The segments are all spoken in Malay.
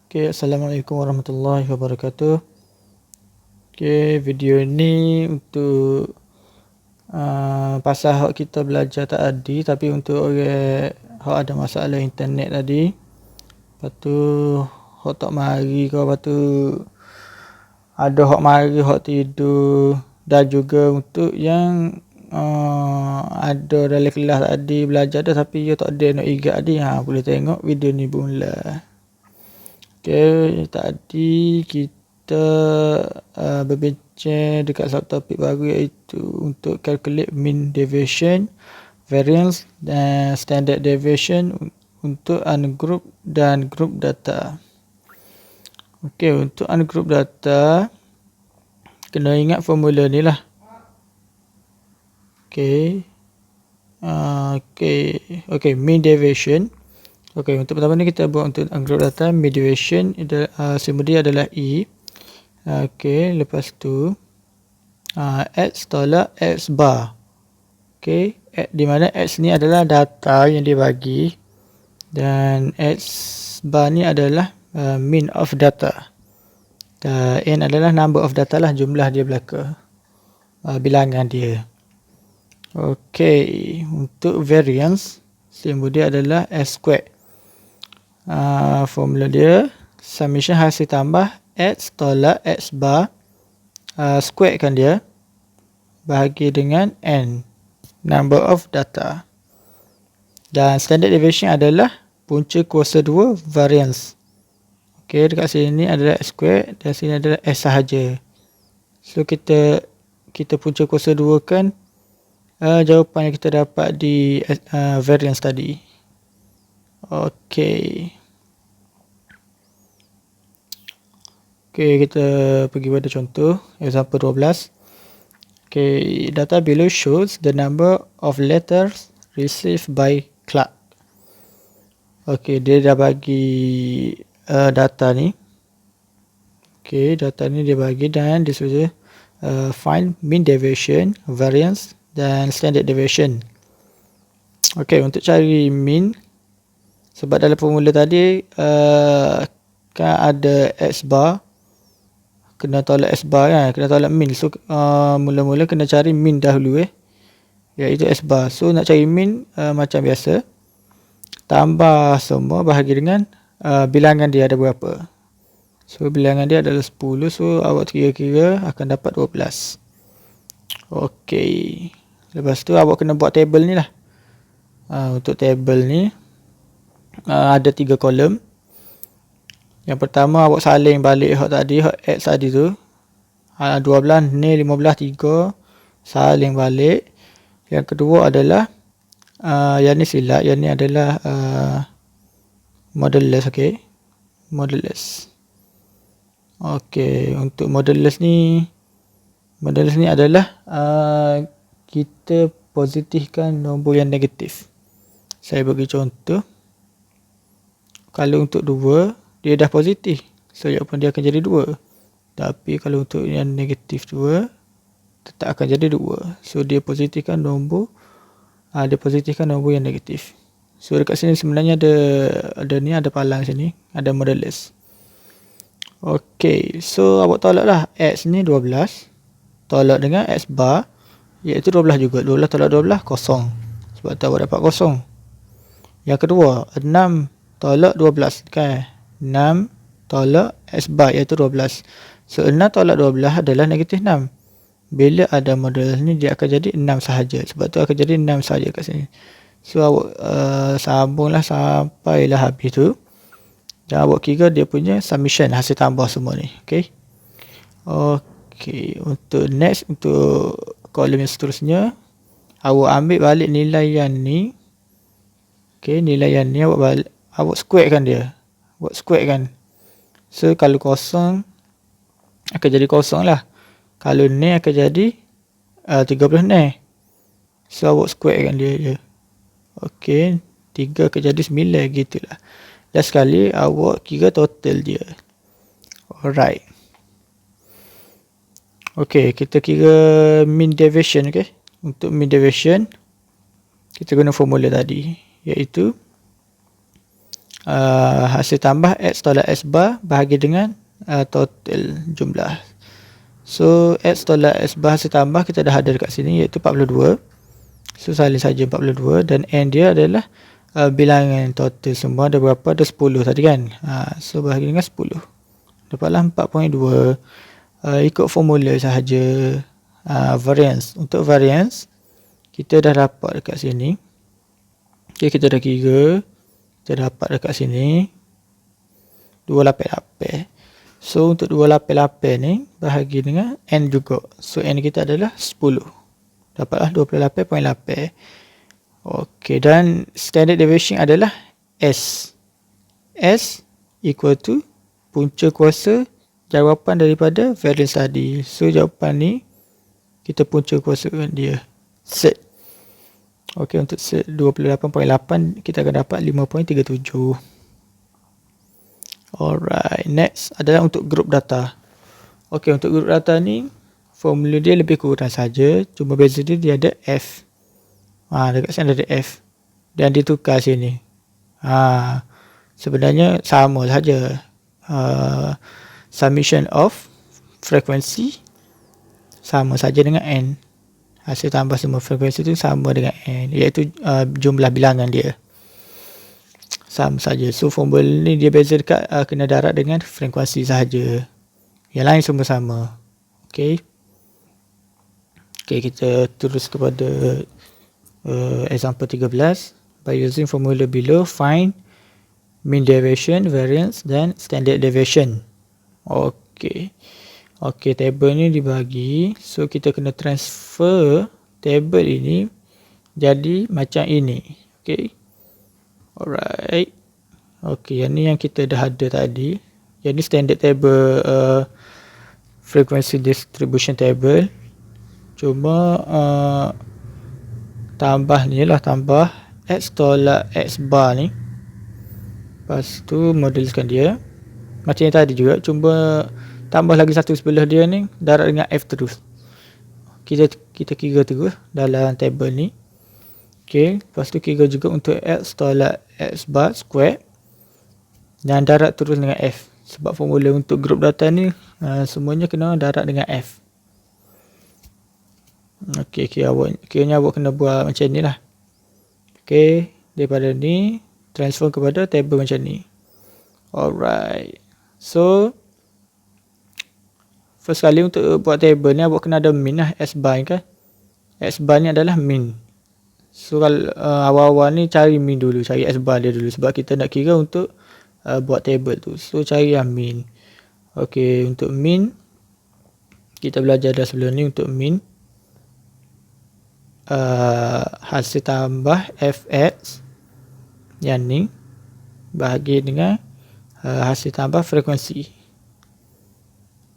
Okay, Assalamualaikum warahmatullahi wabarakatuh. Okay, video ni untuk pasal hak kita belajar tadi, tapi untuk orang hak ada masalah internet tadi. Lepas tu hak tak mari ke, lepas tu ada hak mari, hak tidur. Dan juga untuk yang ada dalam kelas tadi belajar dah tapi dia tak ada nak igat tadi. Boleh tengok video ni bermula. Okay, tadi kita berbincang dekat subtopik baru iaitu untuk calculate mean deviation, variance dan standard deviation untuk ungroup dan group data. Okay, untuk ungroup data kena ingat formula ni lah. Okay. Okay, mean deviation. Okay, untuk pertama ni kita buat untuk ungroup data, mean deviation sumber dia adalah E. Okay, lepas tu X tolak X bar. Okay, di mana X ni adalah data yang dia bagi dan X bar ni adalah mean of data. N adalah number of data lah, jumlah dia belaka, bilangan dia. Okay, untuk variance simbol dia adalah S squared. Formula dia summation hasil tambah X tolak X bar square kan dia bahagi dengan N, number of data. Dan standard deviation adalah punca kuasa 2 variance. Okay, dekat sini adalah X square dan sini adalah S sahaja. So kita punca kuasa 2 kan jawapan yang kita dapat di variance tadi. Okay. Okay, kita pergi pada contoh example 12. Okay, data below shows the number of letters received by Clark. Okay, dia dah bagi data ni. Okay, data ni dia bagi dan dia suruh find mean deviation, variance dan standard deviation. Okay, untuk cari mean, sebab dalam formula tadi kan ada X bar, kena tolak S bar kan, kena tolak min. So mula-mula kena cari min dahulu iaitu S bar. So nak cari min macam biasa, tambah semua bahagi dengan bilangan dia ada berapa. So bilangan dia adalah 10, so awak kira-kira akan dapat 12. Okay, lepas tu awak kena buat table ni lah. Untuk table ni ada 3 kolom. Yang pertama awak salin balik hak tadi, hak X tadi tu. 12 ni 15 3 salin balik. Yang kedua adalah yang ni silap, yang ni adalah modulus. Okay, modulus. Okay, untuk modulus ni adalah kita positifkan nombor yang negatif. Saya bagi contoh. Kalau untuk 2 dia dah positif, so jawapan dia akan jadi 2. Tapi kalau untuk yang negatif 2 tetap akan jadi 2. So dia positifkan nombor yang negatif. So dekat sini sebenarnya ada palang sini, ada modulus. Okay, so awak tolak lah X ni 12 tolak dengan X bar iaitu 12 juga. 12 tolak 12 kosong, sebab tu awak dapat kosong. Yang kedua 6 tolak 12 kan, 6 tolak X bar iaitu 12. So 6 tolak 12 adalah negatif 6. Bila ada modulus ni dia akan jadi 6 sahaja, sebab tu akan jadi 6 sahaja kat sini. So awak sambunglah sampailah habis tu, dan awak kira dia punya summation, hasil tambah semua ni. Okay. Okay, untuk next, untuk kolom yang seterusnya, awak ambil balik nilai yang ni. Okay, nilai yang ni awak square kan dia. Awak square kan. So kalau kosong akan jadi kosong lah. Kalau ni akan jadi 30 ni. So awak square kan dia je. Okay, 3 akan jadi 9 gitulah. Last sekali awak kira total dia. Alright. Okay, kita kira mean deviation. Okay, untuk mean deviation kita guna formula tadi, iaitu hasil tambah X tolak X bar bahagi dengan total jumlah. So X tolak X bar hasil tambah kita dah ada dekat sini, iaitu 42. So salin saja 42 dan N dia adalah bilangan total semua ada berapa? Ada 10 tadi kan. So bahagi dengan 10. Dapatlah 4.2. Ikut formula sahaja. Variance. Untuk variance kita dah dapat dekat sini. Okay, kita dah kira. Kita dapat dekat sini 288. So untuk 288 ni bahagi dengan N juga. So N kita adalah 10. Dapatlah 28.8. Okey, dan standard deviation adalah S. S equal to punca kuasa jawapan daripada variance tadi. So jawapan ni kita punca kuasakan dia. Set. Okey, untuk set 28.8 kita akan dapat 5.37. Alright, next adalah untuk group data. Okey, untuk group data ni formula dia lebih kurang saja, cuma beza dia ada F. Dekat sini ada F dan ditukar sini. Sebenarnya sama saja. Summation of frequency sama saja dengan N. Hasil tambah semua frekuensi itu sama dengan N, iaitu jumlah bilangan dia. Sama saja. So formula ni dia beza dekat kena darat dengan frekuensi sahaja. Yang lain semua sama. Okey. Okey, kita terus kepada example 13. By using formula below, find mean deviation, variance dan standard deviation. Okey. Okey, table ni dibagi. So kita kena transfer table ini jadi macam ini. Okey. Alright. Okey, yang ni yang kita dah ada tadi. Yang ni standard table frequency distribution table. Cuma tambah ni lah, tambah X tolak X bar ni. Lepas tu modelkan dia macam yang tadi juga, cuma tambah lagi satu sebelah dia ni darat dengan F terus. Kita kira terus dalam table ni. Okey, lepas tu kira juga untuk X tolak X bar square dan darat terus dengan F. Sebab formula untuk group data ni semuanya kena darat dengan F. Okey, kiranya awak kena buat macam ni lah. Okey, daripada ni transfer kepada table macam ni. Alright. So first kali untuk buat table ni awak kena ada min lah, S bar kan. S bar ni adalah min. So kalau awal-awal ni cari min dulu, cari S bar dia dulu sebab kita nak kira untuk buat table tu. So cari yang min. Okey, untuk min kita belajar dah sebelum ni. Untuk min hasil tambah Fx yang ni bahagi dengan hasil tambah frekuensi.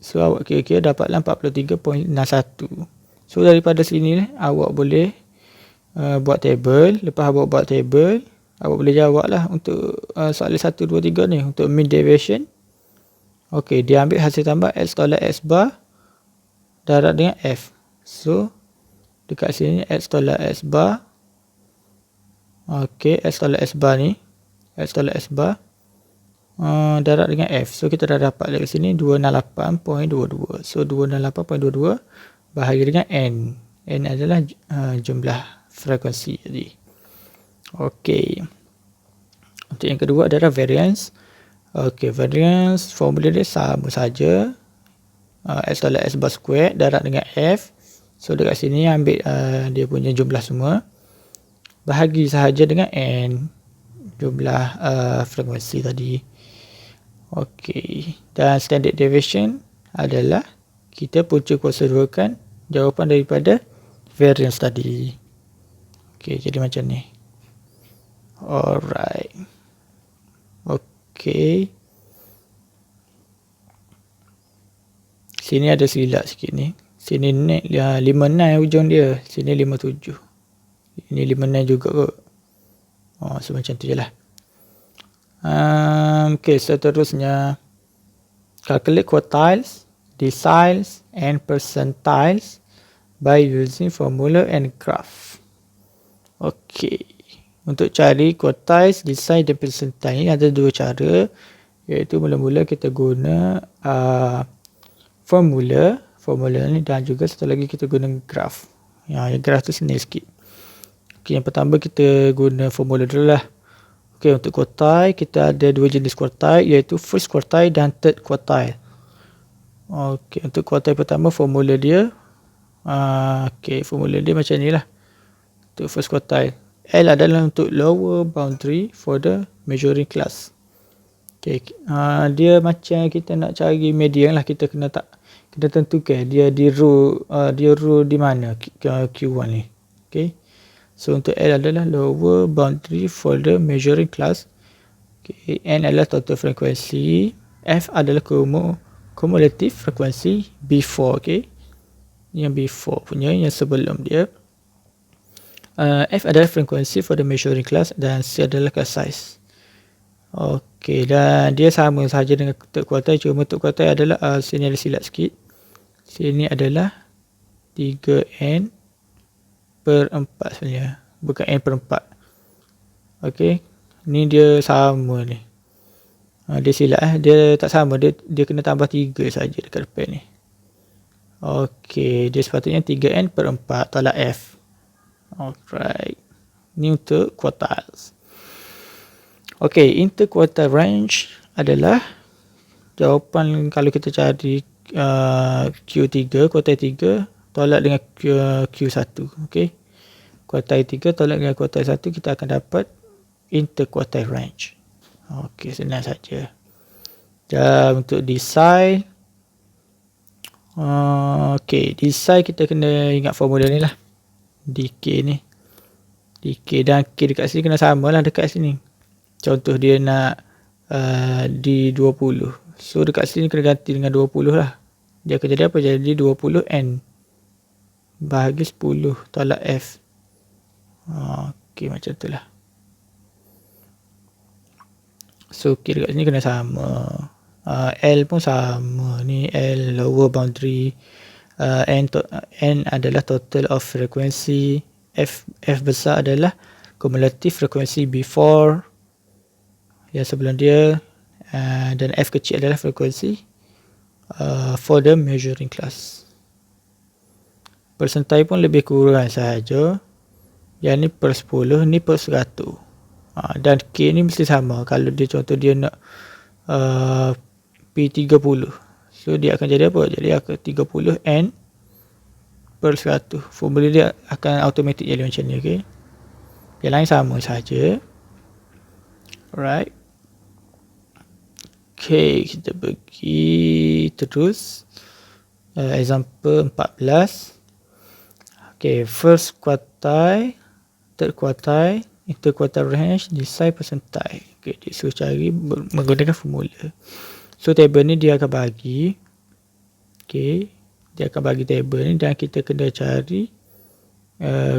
So awak kira-kira dapatlah 43.61. So daripada sini awak boleh buat table. Lepas awak buat table, awak boleh jawab lah untuk soalan 1, 2, 3 ni. Untuk mean deviation, okey, dia ambil hasil tambah X tolak X bar darat dengan F. So dekat sini X tolak X bar. Okey, X tolak X bar ni, X tolak X bar darat dengan F. So kita dah dapat dari sini 268.22. So 268.22 bahagi dengan N. N adalah jumlah frekuensi tadi. Okey. Untuk yang kedua adalah variance. Okey, variance formula dia sama saja. X tolak X bar square darat dengan F. So dekat sini ambil dia punya jumlah semua. Bahagi sahaja dengan N, jumlah frekuensi tadi. Okey, dan standard deviation adalah kita punca kuasa duakan jawapan daripada variance tadi. Okey, jadi macam ni. Alright. Okey. Sini ada silap sikit ni. Sini ni 56 hujung dia. Sini 57. Ini 56 juga kot. So macam tu je lah. Okay, seterusnya calculate quartiles, deciles and percentiles by using formula and graph. Okay, Untuk cari quartiles, decile dan percentile ni ada dua cara, iaitu mula-mula kita guna formula ni, dan juga satu lagi kita guna graph. Yang graph tu senil sikit. Okay, yang pertama kita guna formula dulu lah. Okay, untuk quartile kita ada dua jenis quartile, iaitu first quartile dan third quartile. Okay, untuk quartile pertama formula dia formula dia macam ni lah. Untuk first quartile, L adalah untuk lower boundary for the measuring class. Okay, dia macam kita nak cari median lah, kita kena tentukan dia di row di mana Q1 ni. Okay, so untuk L adalah lower boundary for the measuring class. Okay, N adalah total frequency, F adalah cumulative frequency before. Okay, yang before punya, yang sebelum dia. F adalah frequency for the measuring class dan C adalah class size. Okey, dan dia sama sahaja dengan third quartile, cuma third quartile adalah sini ada silap sikit. Sini adalah 3n per 4 sebenarnya, bukan n per 4. Okey, ni dia sama ni. Dia silap dia tak sama, dia kena tambah 3 saja dekat depan ni. Okey, dia sepatutnya 3n per 4 tolak F. Alright, ni untuk quartiles. Okay, interquartile range adalah jawapan kalau kita cari Q3, quartile 3 tolak dengan Q1. Okay, quartile 3 tolak dengan quartile 1, kita akan dapat interquartile range. Okay, senang saja. Dan untuk decile, okay, decile kita kena ingat formula ni lah. DK ni, DK dan K dekat sini kena sama lah dekat sini. Contoh dia nak di 20, so dekat sini kena ganti dengan 20 lah. Dia akan jadi apa? Jadi 20N bahagi 10 tolak F. Ok, macam tu lah. So K dekat sini kena sama, L pun sama. Ni L lower boundary, N adalah total of frequency, F besar adalah cumulative frequency before, yang sebelum dia, dan F kecil adalah frequency for the measuring class. Percentile pun lebih kurang sahaja. Yang ni per 10, ni per 100. Dan K ni mesti sama. Kalau dia contoh dia nak P30, so dia akan jadi apa? Jadi akan 30N per 100. Formula dia akan automatic jadi macam ni. Okay, yang lain sama saja. Alright. Okay, kita pergi terus. Example 14. Okay, first quartile, third quartile, interquartile range, decile, percentile. Okay, dia suruh cari menggunakan formula. So table ni dia akan bagi, okay, dia akan bagi table ni dan kita kena cari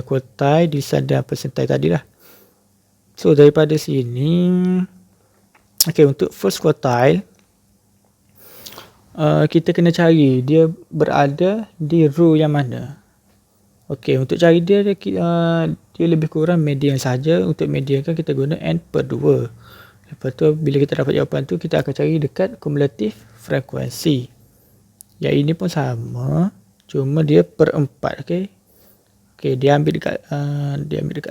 quartile, decile dan percentile tadi lah. So daripada sini, okay, untuk first quartile, kita kena cari dia berada di row yang mana. Okay, untuk cari dia lebih kurang median saja. Untuk median kan kita guna N per 2. Lepas tu bila kita dapat jawapan tu, kita akan cari dekat cumulative frequency. Yang ini pun sama, cuma dia per 4. Okay, okay, dia ambil dekat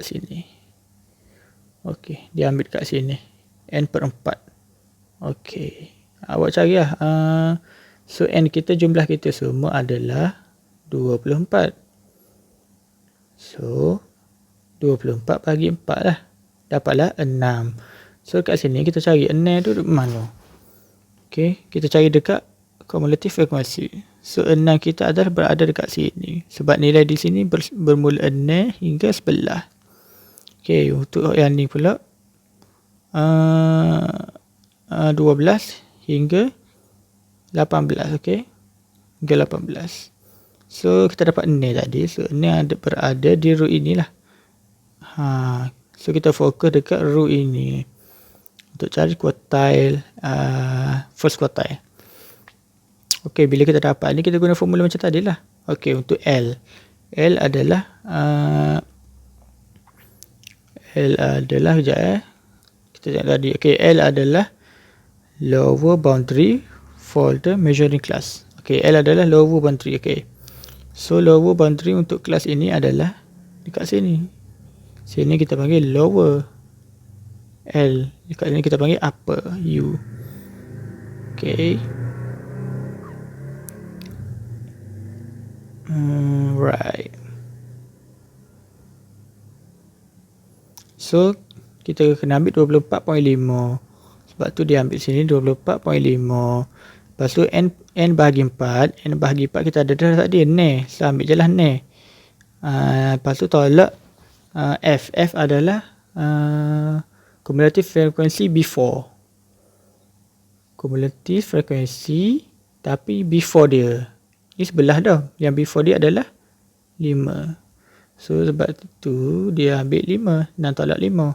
sini. Okay, dia ambil dekat sini N per 4. Okay, awak cari lah. So N kita, jumlah kita semua adalah 24. So 24 bagi 4 lah, dapatlah 6. So kat sini kita cari 6 tu mana. Okay, kita cari dekat cumulative frequency. So 6 kita adalah berada dekat sini, sebab nilai di sini bermula 6 hingga 11. Okay, untuk yang ni pula 12 hingga 18. Okay, hingga 18. So kita dapat 6 tadi. So 6 berada di row inilah. So kita fokus dekat row ini untuk cari quartile, first quartile. Okay, bila kita dapat ni, kita guna formula macam tadi lah. Okay, untuk L adalah L adalah, kejap kita tengok tadi. Okay, L adalah lower boundary for the measuring class. Okay, L adalah lower boundary. Okay, so lower boundary untuk kelas ini adalah dekat sini. Sini kita panggil lower L, dekat sini kita panggil upper U. Okay, right. So kita kena ambil 24.5. Sebab tu dia ambil sini 24.5. Lepas tu N bahagi 4. N bahagi 4 kita ada dah tadi ni. So ambil je lah ni. Lepas tu tolak F. F adalah cumulative frequency before. Cumulative frequency tapi before dia. Ni sebelah dah. Yang before dia adalah 5. So sebab tu dia ambil 5 dan tolak 5.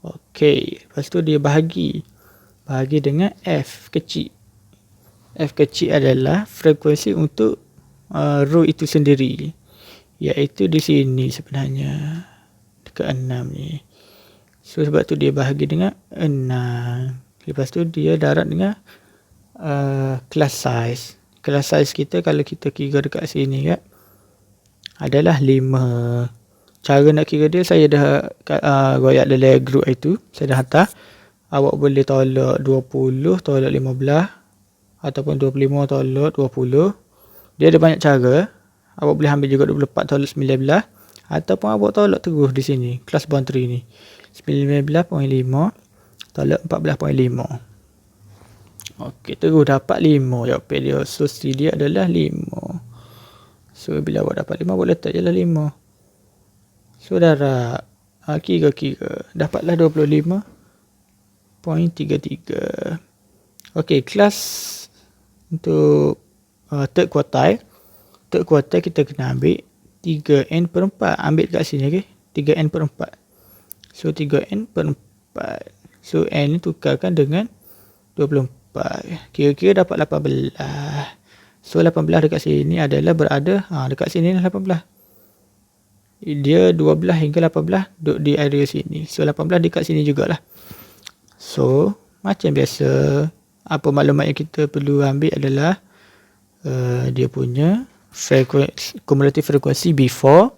Okey, lepas tu dia bahagi dengan F kecil. F kecil adalah frekuensi untuk row itu sendiri, iaitu di sini sebenarnya, dekat 6 ni. So sebab tu dia bahagi dengan 6. Lepas tu dia darab dengan class size. Class size kita kalau kita kira dekat sini kan adalah 5. Cara nak kira dia saya dah royak dalam group itu. Saya dah hantar. Awak boleh tolak 20 tolak 15 ataupun 25 tolak 20. Dia ada banyak cara. Awak boleh ambil juga 24 tolak 19 ataupun awak tolak terus di sini kelas boundary ni. 19.5 tolak 14.5. Okey, terus dapat 5 jawapan dia. So C dia adalah 5. So bila awak dapat 5, awak letak je lah 5. So darab kira-kira dapatlah 25.33. Okey, kelas untuk third quartile. Third quartile kita kena ambil 3n per 4. Ambil kat sini, okey. 3n per 4. So 3n per 4. So n ni tukarkan dengan 24. Kira-kira dapat 18. So 18 dekat sini adalah berada dekat sini lah 18. Dia 12 hingga 18 duduk di area sini. So 18 dekat sini jugalah. So macam biasa, apa maklumat yang kita perlu ambil adalah dia punya cumulative frequency before,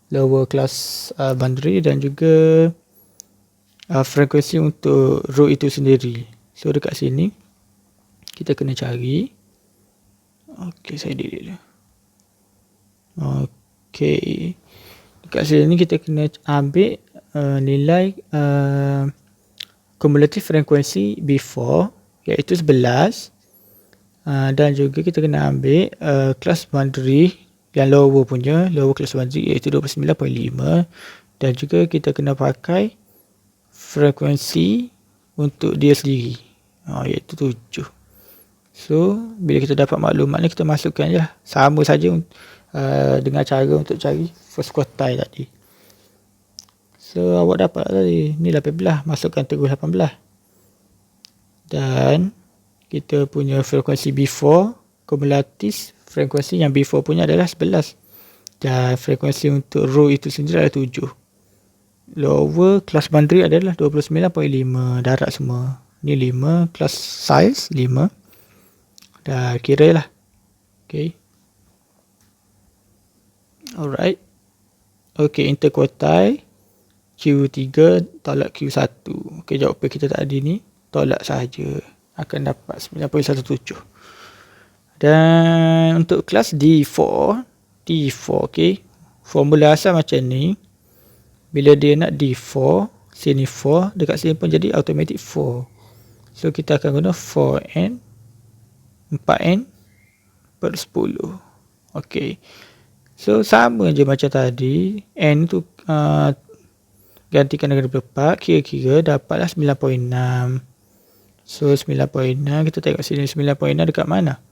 lower class boundary dan juga frekuensi untuk row itu sendiri. So dekat sini kita kena cari. Okey, saya delete dulu. Okey, dekat sini kita kena ambil nilai cumulative frequency before, iaitu 11. Dan juga kita kena ambil class boundary yang lower punya, lower class boundary, iaitu 29.5. Dan juga kita kena pakai frekuensi untuk dia sendiri, iaitu 7. So bila kita dapat maklumat ni, kita masukkan je lah. Sama saja dengan cara untuk cari first quartile tadi. So awak dapat tadi ni 18, masukkan terus 18. Dan kita punya frekuensi before, cumulative frekuensi yang before punya adalah 11. Dan frekuensi untuk row itu sendiri adalah 7. Lower class boundary adalah 29.5. Darab semua. Ni 5. Class size 5. Dah kira lah. Okay. Alright. Okay, interquartile Q3 tolak Q1. Okay, jawapan kita tadi ni tolak sahaja. Akan dapat 9.17. Dan untuk kelas D4, okay. Formula asal macam ni. Bila dia nak D4, sini 4, dekat sini pun jadi automatic 4. So kita akan guna 4n 4n per 10. Okay. So sama je macam tadi. N tu gantikan dengan 24. Kira-kira dapatlah 9.6. So 9.6, kita tengok sini 9.6 dekat mana?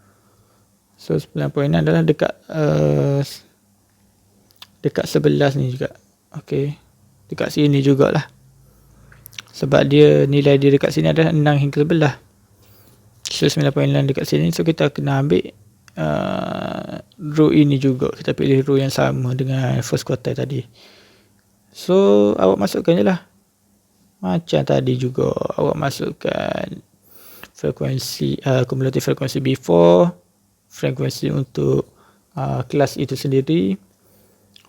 So 9.6 adalah dekat dekat 11 ni juga. Okay. Dekat sini jugalah. Sebab dia nilai dia dekat sini adalah 6 hingga 11. So 9.9 dekat sini. So kita kena ambil row ini juga. Kita pilih row yang sama dengan first quartile tadi. So awak masukkan je lah. Macam tadi juga awak masukkan frekuensi, cumulative frekuensi before, frekuensi untuk kelas itu sendiri,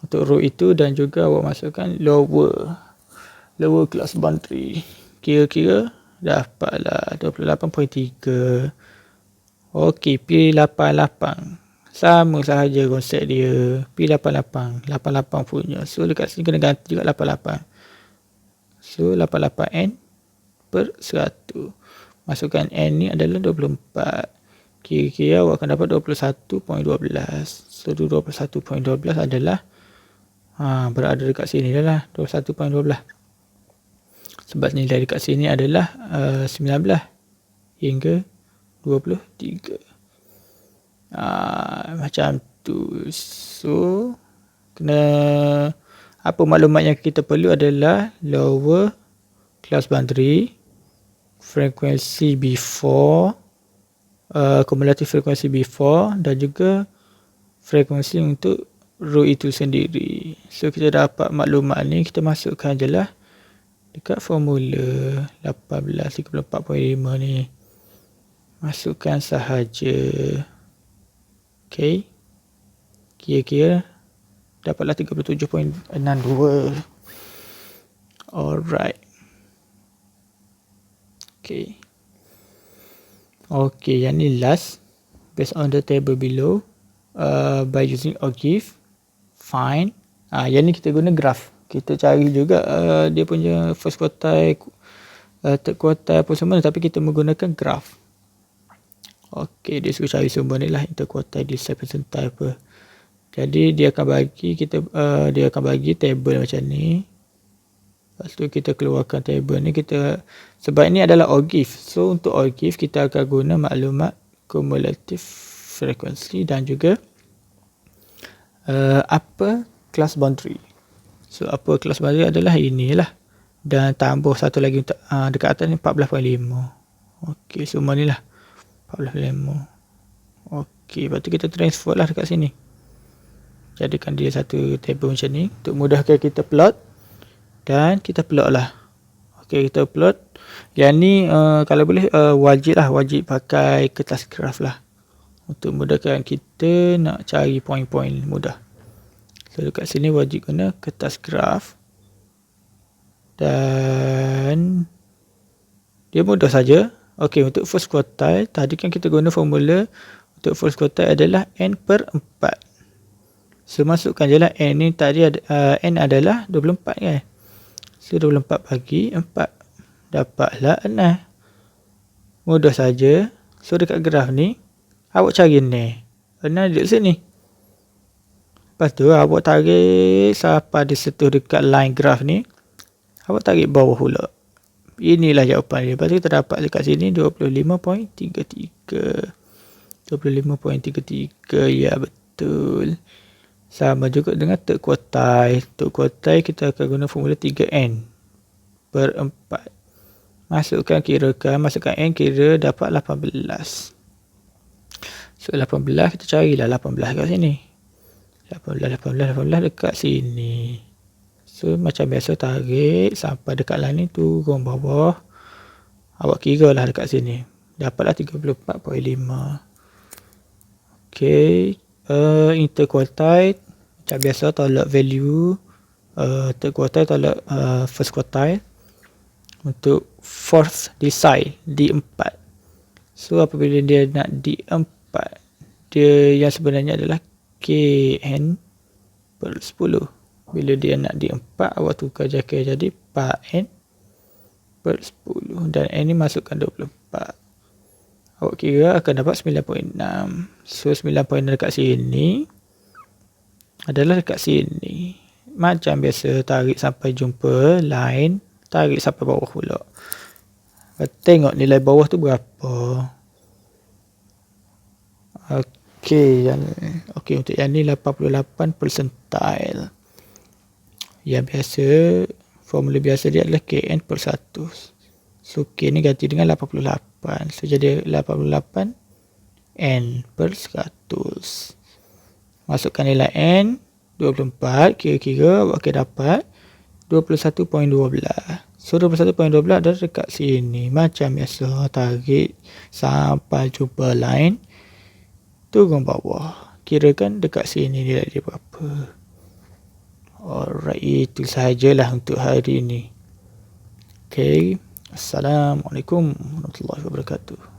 untuk row itu, dan juga awak masukkan lower class boundary. Kira-kira dapatlah 28.3. Okey, P88 sama sahaja konsep dia. P88 88 punya. So dekat sini kena ganti juga 88. So 88N per 100. Masukkan N ni adalah 24. Kira-kira awak akan dapat 21.12. So 21.12 adalah berada dekat sini dah lah, 21.12. Sebab nilai dekat sini adalah 19 hingga 23. Macam tu. So kena, apa maklumat yang kita perlu adalah lower class boundary, frekuensi before, cumulative frekuensi before, dan juga frekuensi untuk row itu sendiri. So kita dapat maklumat ni, kita masukkan je lah dekat formula 1834.5 ni. Masukkan sahaja. Okay, kira-kira dapatlah 37.62. Alright. Okay, yang ni last. Based on the table below, by using OGIF, find. Yang ni kita guna graph. Kita cari juga dia punya first quartile, third quartile apa semua, tapi kita menggunakan graph. Okey, dia suruh cari sumber ni lah, interquartile, decile, percentile apa. Jadi dia akan bagi kita, dia akan bagi table macam ni. Lepas tu kita keluarkan table ni, kita, sebab ini adalah OGIF. So untuk OGIF kita akan guna maklumat cumulative frequency dan juga upper class boundary. So upper class boundary adalah inilah, dan tambah satu lagi untuk dekat atas ni 14.5. Okey, semua ni lah 14.5. Okey, lepas tu kita transfer lah dekat sini. Jadikan dia satu table macam ni untuk mudahkan kita plot. Dan kita plot lah. Okey, kita plot. Yang ni kalau boleh wajib pakai kertas graf lah, untuk mudahkan kita nak cari poin-poin mudah. So dekat sini wajib guna kertas graf. Dan dia mudah saja. Okey, untuk first quartile tadi kan kita guna formula untuk first quartile adalah N per 4. So masukkan je lah N ni tadi N adalah 24 kan. So 24 bagi 4 dapatlah 6. Mudah saja. So dekat graf ni awak cari ni 6 dekat sini. Lepas tu awak tarik sampai dia sentuh dekat line graf ni, awak tarik bawah pula. Inilah jawapan dia. Lepas tu kita dapat dekat sini 25.33. 25.33. Ya, betul. Sama juga dengan third quartile. Third quartile kita akan guna formula 3N per 4. Masukkan N, kira dapat 18. So 18 kita carilah 18 kat sini. 18 dekat sini. So macam biasa tarik sampai dekat line ni, turun bawah. Awak kira lah dekat sini. Dapatlah 34.5. Okay. Interquartile. Macam biasa tolak value. Third quartile tolak first quartile. Untuk fourth decile, D4. So apabila dia nak D4, dia yang sebenarnya adalah KN per 10. Bila dia nak D4, awak tukar jadi 4N per 10. Dan N ni masukkan 24. Awak kira akan dapat 9.6. So 9.6 dekat sini adalah dekat sini. Macam biasa, tarik sampai jumpa line, tarik sampai bawah pula. Tengok nilai bawah tu berapa. Okey, untuk yang ni 88 percentile. Yang biasa, formula biasa dia adalah KN per 100. So K ni ganti dengan 88. So jadi 88 N per 100. Masukkan nilai N 24, kira-kira okey dapat 21.12. So 21.12 dah dekat sini. Macam biasa, tarik sampai jumpa line, turun bawah. Kirakan dekat sini nilai dia berapa. Alright, itu sahajalah untuk hari ini. Okay. Assalamualaikum warahmatullahi wabarakatuh.